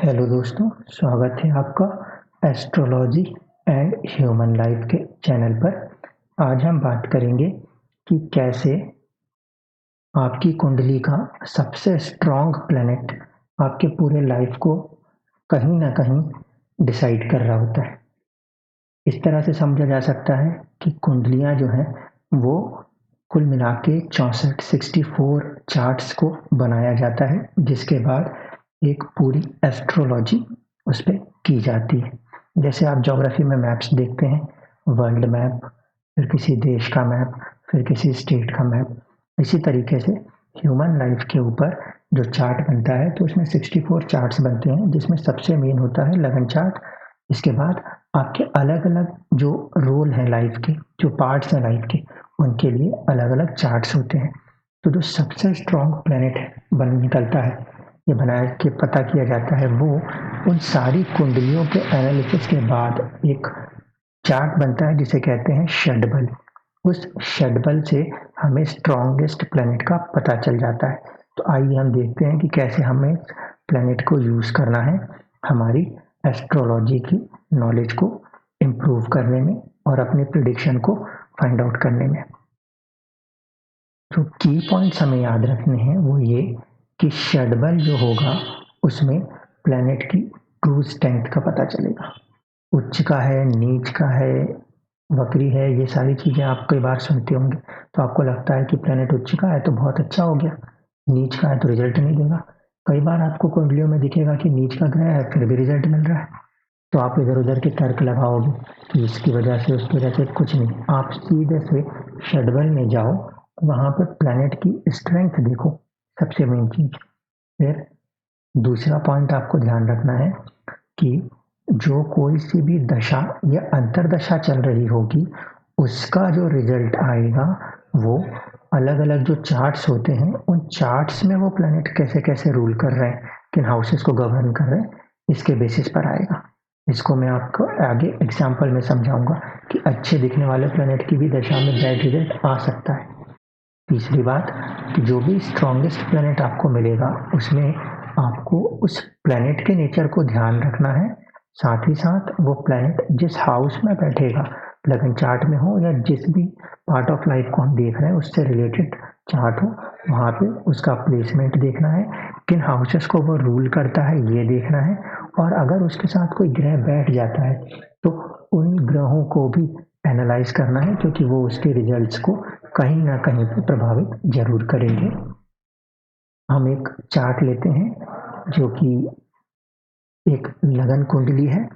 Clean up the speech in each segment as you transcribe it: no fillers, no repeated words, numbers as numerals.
Hello दोस्तों, स्वागत है आपका एस्ट्रोलॉजी एंड ह्यूमन लाइफ के चैनल पर। आज हम बात करेंगे कि कैसे आपकी कुंडली का सबसे स्ट्रॉन्ग प्लैनेट आपके पूरे लाइफ को कहीं ना कहीं डिसाइड कर रहा होता है। इस तरह से समझा जा सकता है कि कुंडलियाँ जो हैं वो कुल मिला के 64 चार्ट्स को बनाया जाता है, जिसके बाद एक पूरी एस्ट्रोलॉजी उस पर की जाती है। जैसे आप ज्योग्राफी में मैप्स देखते हैं, वर्ल्ड मैप, फिर किसी देश का मैप, फिर किसी स्टेट का मैप, इसी तरीके से ह्यूमन लाइफ के ऊपर जो चार्ट बनता है तो उसमें 64 चार्ट्स बनते हैं, जिसमें सबसे मेन होता है लगन चार्ट। इसके बाद आपके अलग अलग जो रोल हैं लाइफ के, जो पार्ट्स हैं लाइफ के, उनके लिए अलग अलग चार्ट्स होते हैं। तो जो सबसे स्ट्रॉन्ग प्लैनेट बन निकलता है, ये बना के पता किया जाता है, वो उन सारी कुंडलियों के एनालिसिस के बाद एक चार्ट बनता है जिसे कहते हैं षडबल। उस षडबल से हमें स्ट्रॉन्गेस्ट प्लैनेट का पता चल जाता है। तो आइए हम देखते हैं कि कैसे हमें प्लैनेट को यूज करना है हमारी एस्ट्रोलॉजी की नॉलेज को इम्प्रूव करने में और अपने प्रिडिक्शन को फाइंड आउट करने में। जो की पॉइंट्स हमें याद रखने हैं वो ये कि षडबल जो होगा उसमें प्लैनेट की ट्रू स्ट्रेंथ का पता चलेगा। उच्च का है, नीच का है, वक्री है, ये सारी चीज़ें आप कई बार सुनते होंगे। तो आपको लगता है कि प्लैनेट उच्च का है तो बहुत अच्छा हो गया, नीच का है तो रिजल्ट नहीं देगा। कई बार आपको कुंडलियों में दिखेगा कि नीच का ग्रह है फिर भी रिजल्ट मिल रहा है, तो आप इधर उधर के तर्क लगाओगे कि इसकी वजह से उसकी वजह से। कुछ नहीं, आप सीधे से षडबल में जाओ, वहाँ पे प्लैनेट की स्ट्रेंथ देखो, सबसे मेन चीज। फिर दूसरा पॉइंट आपको ध्यान रखना है कि जो कोई सी भी दशा या अंतरदशा चल रही होगी, उसका जो रिजल्ट आएगा वो अलग अलग जो चार्ट्स होते हैं, उन चार्ट्स में वो प्लैनेट कैसे कैसे रूल कर रहे हैं, किन हाउसेस को गवर्न कर रहे हैं, इसके बेसिस पर आएगा। इसको मैं आपको आगे एग्जाम्पल में समझाऊंगा कि अच्छे दिखने वाले प्लैनेट की भी दशा में बैड रिजल्ट आ सकता है। तीसरी बात कि जो भी स्ट्रॉन्गेस्ट प्लैनेट आपको मिलेगा उसमें आपको उस प्लैनेट के नेचर को ध्यान रखना है। साथ ही साथ वो प्लैनेट जिस हाउस में बैठेगा, लगन चार्ट में हो या जिस भी पार्ट ऑफ लाइफ को हम देख रहे हैं उससे रिलेटेड चार्ट हो, वहाँ पे उसका प्लेसमेंट देखना है, किन हाउसेस को वो रूल करता है ये देखना है। और अगर उसके साथ कोई ग्रह बैठ जाता है तो उन ग्रहों को भी एनालाइज करना है, क्योंकि वो उसके रिजल्ट्स को कहीं ना कहीं पर प्रभावित जरूर करेंगे। हम एक चार्ट लेते हैं जो कि एक लगन कुंडली है।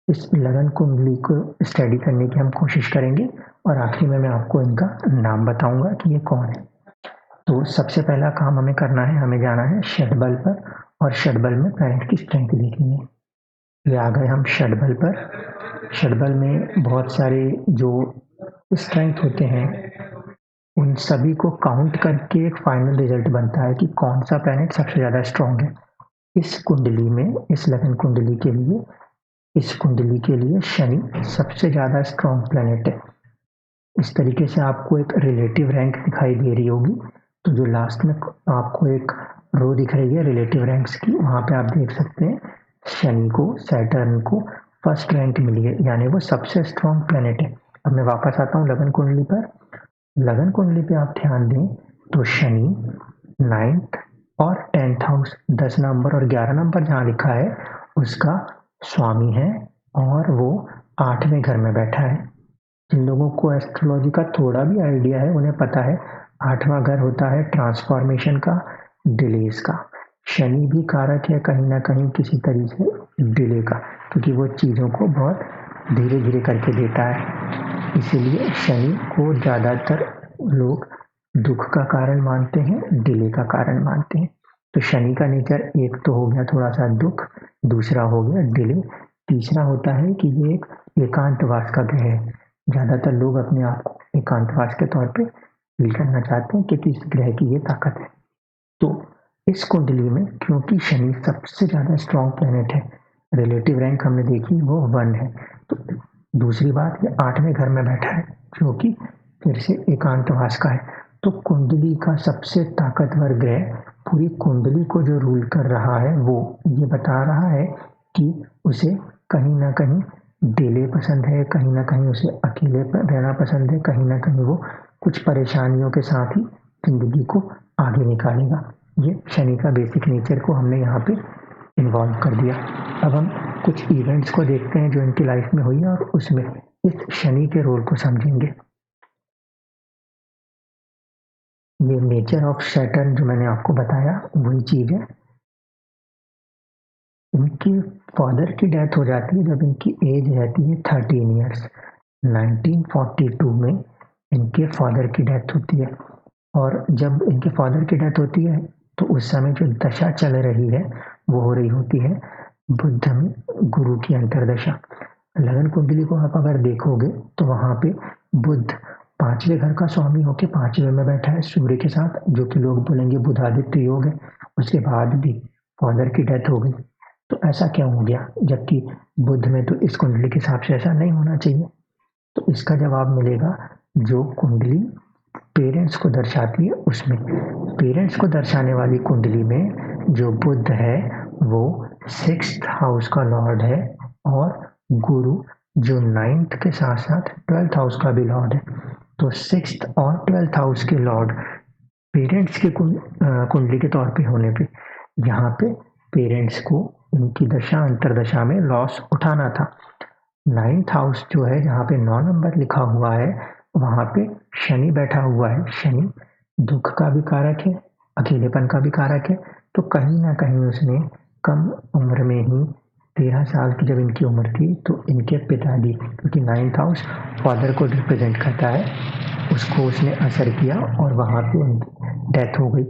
इस लगन कुंडली को स्टडी करने की हम कोशिश करेंगे और आखिर में मैं आपको इनका नाम बताऊंगा कि ये कौन है। तो सबसे पहला काम हमें करना है, हमें जाना है षडबल पर और षडबल में प्लैनेट की स्ट्रेंथ देखनी है। ये आ गए हम षडबल पर। षडबल में बहुत सारे जो स्ट्रेंथ होते हैं उन सभी को काउंट करके एक फाइनल रिजल्ट बनता है कि कौन सा प्लैनेट सबसे ज़्यादा स्ट्रॉन्ग है। इस कुंडली में, इस लगन कुंडली के लिए, इस कुंडली के लिए शनि सबसे ज़्यादा स्ट्रॉन्ग प्लैनेट है। इस तरीके से आपको एक रिलेटिव रैंक दिखाई दे रही होगी। तो जो लास्ट में आपको एक रो दिख रही है रिलेटिव रैंक्स की, वहाँ पे आप देख सकते हैं शनि को, सैटर्न को फर्स्ट रैंक मिली है, यानी वो सबसे स्ट्रॉन्ग प्लैनेट है। अब मैं वापस आता हूँ लगन कुंडली पर। लगन कुंडली पे आप ध्यान दें तो शनि 9th और 10th हाउस, 10 नंबर और 11 नंबर जहाँ लिखा है उसका स्वामी है और वो 8वें घर में बैठा है। जिन लोगों को एस्ट्रोलॉजी का थोड़ा भी आइडिया है उन्हें पता है 8वां घर होता है ट्रांसफॉर्मेशन का, डिलेस का। शनि भी कारक है कहीं ना कहीं किसी तरीके से डिले का, क्योंकि वो चीज़ों को बहुत धीरे धीरे करके देता है। इसीलिए शनि को ज़्यादातर लोग दुख का कारण मानते हैं, डिले का कारण मानते हैं। तो शनि का नेचर एक तो हो गया थोड़ा सा दुख, दूसरा हो गया डिले, तीसरा होता है कि ये एक एकांतवास का ग्रह है। ज़्यादातर लोग अपने आप को एकांतवास के तौर पे फील करना चाहते हैं क्योंकि इस ग्रह की ये ताकत है। तो इस कुंडली में क्योंकि शनि सबसे ज़्यादा स्ट्रॉन्ग प्लैनेट है, रिलेटिव रैंक हमने देखी वो 1 है। तो दूसरी बात, ये 8वें घर में बैठा है जो कि फिर से एकांतवास का है। तो कुंडली का सबसे ताकतवर ग्रह पूरी कुंडली को जो रूल कर रहा है वो ये बता रहा है कि उसे कहीं ना कहीं डिले पसंद है, कहीं ना कहीं उसे अकेले रहना पसंद है, कहीं ना कहीं वो कुछ परेशानियों के साथ ही जिंदगी को आगे निकालेगा। ये शनि का बेसिक नेचर को हमने यहाँ पे इन्वॉल्व कर दिया। अब हम कुछ इवेंट्स को देखते हैं जो इनकी लाइफ में हुई है और उसमें इस शनि के रोल को समझेंगे। ये नेचर ऑफ सैटर्न जो मैंने आपको बताया वही चीज़ है। इनकी फादर की डेथ हो जाती है जब इनकी एज रहती है 13 ईयर्स। 1942 में इनके फादर की डेथ होती है और जब इनके फादर की डेथ होती है तो उस समय जो दशा चल रही है वो हो रही होती है बुध में गुरु की अंतरदशा। लगन कुंडली को आप अगर देखोगे तो वहाँ पे बुध 5वें घर का स्वामी होके 5वें में बैठा है सूर्य के साथ, जो कि लोग बोलेंगे बुधादित्य योग है। उसके बाद भी फादर की डेथ हो गई, तो ऐसा क्यों हो गया? जबकि बुध में तो इस कुंडली के हिसाब से ऐसा नहीं होना चाहिए। तो इसका जवाब मिलेगा जो कुंडली पेरेंट्स को दर्शाती है उसमें। पेरेंट्स को दर्शाने वाली कुंडली में जो बुध है वो 6th हाउस का लॉर्ड है और गुरु जो 9th के साथ साथ 12th हाउस का भी लॉर्ड है। तो 6th और 12th हाउस के लॉर्ड पेरेंट्स के कुंडली के तौर पे होने पे यहाँ पे पेरेंट्स को इनकी दशा अंतरदशा में लॉस उठाना था। 9th हाउस जो है जहाँ पे 9 नंबर लिखा हुआ है वहाँ पे शनि बैठा हुआ है। शनि दुख का भी कारक है, अकेलेपन का भी कारक है। तो कहीं ना कहीं उसने कम उम्र में ही 13 साल की जब इनकी उम्र थी तो इनके पिताजी, क्योंकि 9th हाउस फादर को रिप्रेजेंट करता है, उसको उसने असर किया और वहाँ पे उनकी डेथ हो गई।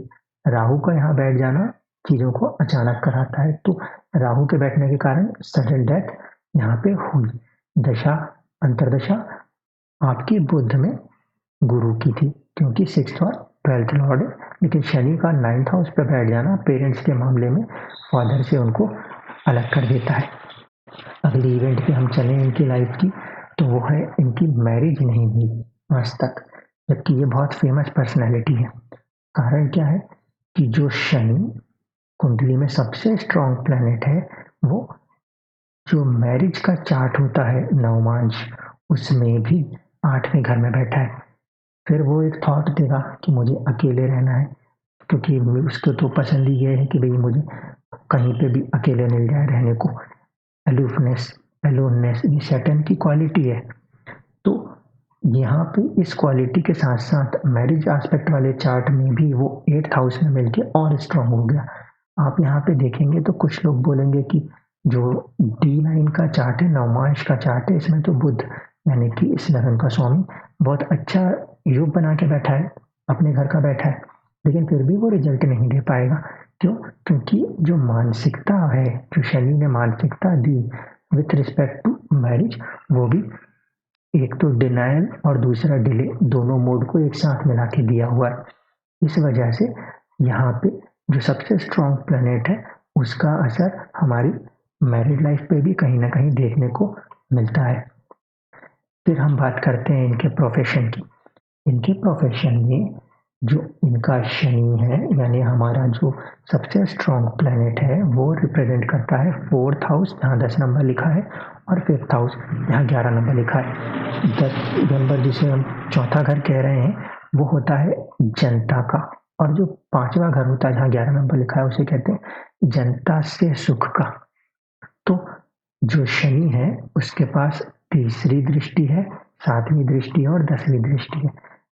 राहु का यहाँ बैठ जाना चीज़ों को अचानक कराता है, तो राहु के बैठने के कारण सडन डेथ यहाँ पे हुई। दशा अंतरदशा आपकी बुध में गुरु की थी क्योंकि 6th और 12th लॉर्ड है, लेकिन शनि का 9th हाउस पे बैठ जाना पेरेंट्स के मामले में फादर से उनको अलग कर देता है। अगली इवेंट पे हम चलें इनकी लाइफ की, तो वो है इनकी मैरिज नहीं हुई आज तक, जबकि ये बहुत फेमस पर्सनैलिटी है। कारण क्या है कि जो शनि कुंडली में सबसे स्ट्रॉन्ग प्लैनेट है वो जो मैरिज का चार्ट होता है नवमांश उसमें भी 8वें घर में बैठा है। फिर वो एक थॉट देगा कि मुझे अकेले रहना है, क्योंकि उसको तो पसंद ही ये है कि भाई मुझे कहीं पे भी अकेले मिल जाए रहने को। एलूफनेस, एलोननेस ये सैटर्न की क्वालिटी है। तो यहाँ पे इस क्वालिटी के साथ साथ मैरिज एस्पेक्ट वाले चार्ट में भी वो 8th हाउस में मिलके और स्ट्रांग हो गया। आप यहाँ पे देखेंगे तो कुछ लोग बोलेंगे कि जो D9 का चार्ट है, नवमांश का चार्ट है, इसमें तो बुध यानी कि इस लगन का स्वामी बहुत अच्छा योग बना के बैठा है, अपने घर का बैठा है, लेकिन फिर भी वो रिजल्ट नहीं दे पाएगा। क्यों? क्योंकि जो मानसिकता है, जो शनि ने मानसिकता दी विथ रिस्पेक्ट टू मैरिज, वो भी एक तो डिनायल और दूसरा डिले, दोनों मोड को एक साथ मिला के दिया हुआ है। इस वजह से यहाँ पे जो सबसे स्ट्रॉन्ग प्लैनेट है उसका असर हमारी मैरिड लाइफ पे भी कहीं ना कहीं देखने को मिलता है। फिर हम बात करते हैं इनके प्रोफेशन की। इनके प्रोफेशन में जो इनका शनि है, यानी हमारा जो सबसे स्ट्रॉन्ग प्लैनेट है, वो रिप्रेजेंट करता है 4th हाउस जहाँ 10 नंबर लिखा है और 5th हाउस जहाँ 11 नंबर लिखा है। 10 नंबर जिसे हम चौथा घर कह रहे हैं वो होता है जनता का, और जो 5वां घर होता है जहाँ 11 नंबर लिखा है उसे कहते हैं जनता से सुख का। तो जो शनि है उसके पास तीसरी दृष्टि है, 7वीं दृष्टि है और 10वीं दृष्टि है।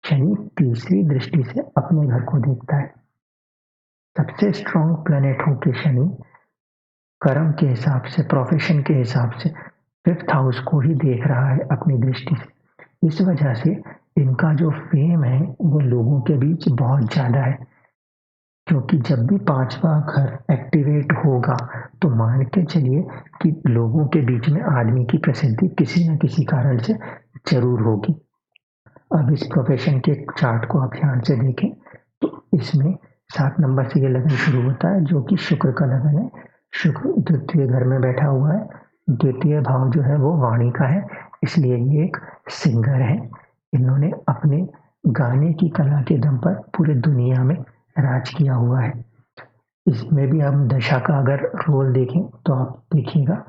शनि तीसरी दृष्टि से अपने घर को देखता है। सबसे स्ट्रॉन्ग प्लैनेट होके शनि कर्म के हिसाब से, प्रोफेशन के हिसाब से 5th हाउस को ही देख रहा है अपनी दृष्टि से। इस वजह से इनका जो फेम है वो लोगों के बीच बहुत ज़्यादा है, क्योंकि जब भी 5वां घर एक्टिवेट होगा तो मान के चलिए कि लोगों के बीच में आदमी की प्रसिद्धि किसी न किसी कारण से जरूर होगी। अब इस प्रोफेशन के चार्ट को आप ध्यान से देखें तो इसमें 7 नंबर से ये लगन शुरू होता है जो कि शुक्र का लगन है। शुक्र द्वितीय घर में बैठा हुआ है। द्वितीय भाव जो है वो वाणी का है, इसलिए ये एक सिंगर है। इन्होंने अपने गाने की कला के दम पर पूरे दुनिया में राज किया हुआ है। इसमें भी हम दशा का अगर रोल देखें तो आप देखिएगा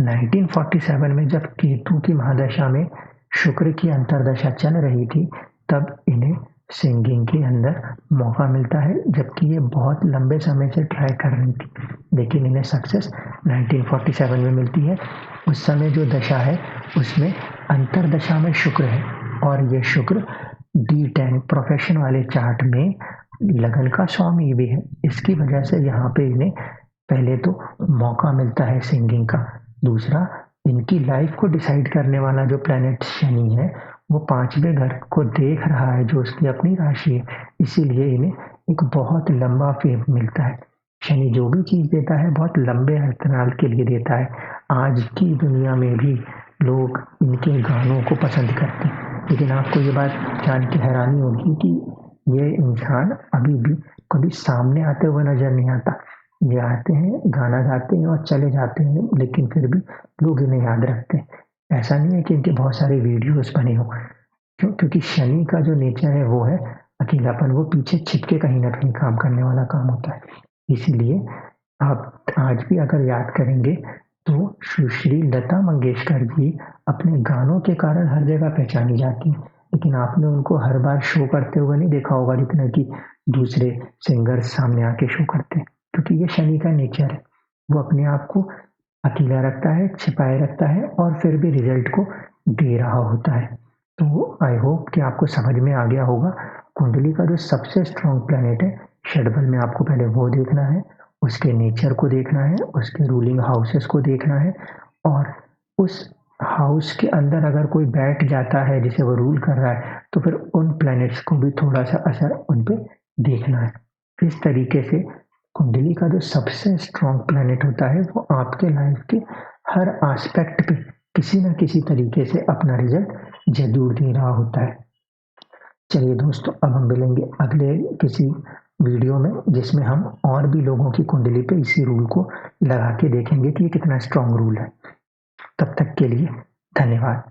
1947 में जब केतु की महादशा में शुक्र की अंतर्दशा चल रही थी, तब इन्हें सिंगिंग के अंदर मौका मिलता है, जबकि ये बहुत लंबे समय से ट्राई कर रही थी, लेकिन इन्हें सक्सेस 1947 में मिलती है। उस समय जो दशा है उसमें अंतर्दशा में शुक्र है और ये शुक्र D10 प्रोफेशन वाले चार्ट में लगन का स्वामी भी है। इसकी वजह से यहाँ पे इन्हें पहले तो मौका मिलता है सिंगिंग का। दूसरा, इनकी लाइफ को डिसाइड करने वाला जो प्लैनेट शनि है वो 5वें घर को देख रहा है, जो उसकी अपनी राशि है, इसीलिए इन्हें एक बहुत लंबा फेम मिलता है। शनि जो भी चीज़ देता है बहुत लंबे अंतराल के लिए देता है। आज की दुनिया में भी लोग इनके गानों को पसंद करते हैं, लेकिन आपको ये बात जान के हैरानी होगी कि ये इंसान अभी भी कभी सामने आते हुए नजर नहीं आता। ये आते हैं, गाना गाते हैं और चले जाते हैं, लेकिन फिर भी लोग इन्हें याद रखते हैं। ऐसा नहीं है कि इनके बहुत सारे वीडियोस बने हों, क्योंकि शनि का जो नेचर है वो है अकेलापन, वो पीछे छिप के कहीं ना कहीं काम करने वाला काम होता है। इसीलिए आप आज भी अगर याद करेंगे तो सुश्री लता मंगेशकर जी अपने गानों के कारण हर जगह पहचानी जाती हैं, लेकिन आपने उनको हर बार शो करते हुए नहीं देखा होगा जितना कि दूसरे सिंगर्स सामने आके शो करते हैं, क्योंकि ये शनि का नेचर है। वो अपने आप को अकेला रखता है, छिपाए रखता है और फिर भी रिजल्ट को दे रहा होता है। तो आई होप कि आपको समझ में आ गया होगा। कुंडली का जो सबसे स्ट्रॉन्ग प्लैनेट है षडबल में, आपको पहले वो देखना है, उसके नेचर को देखना है, उसके रूलिंग हाउसेस को देखना है, और उस हाउस के अंदर अगर कोई बैठ जाता है जिसे वो रूल कर रहा है, तो फिर उन प्लैनेट्स को भी थोड़ा-सा असर उन पे देखना है। इस तरीके से कुंडली का जो सबसे स्ट्रॉन्ग प्लैनेट होता है वो आपके लाइफ के हर एस्पेक्ट पे किसी न किसी तरीके से अपना रिजल्ट ज़रूर दे रहा होता है। चलिए दोस्तों, अब हम मिलेंगे अगले किसी वीडियो में, जिसमें हम और भी लोगों की कुंडली पे इसी रूल को लगा के देखेंगे कि ये कितना स्ट्रॉन्ग रूल है। तब तक के लिए धन्यवाद।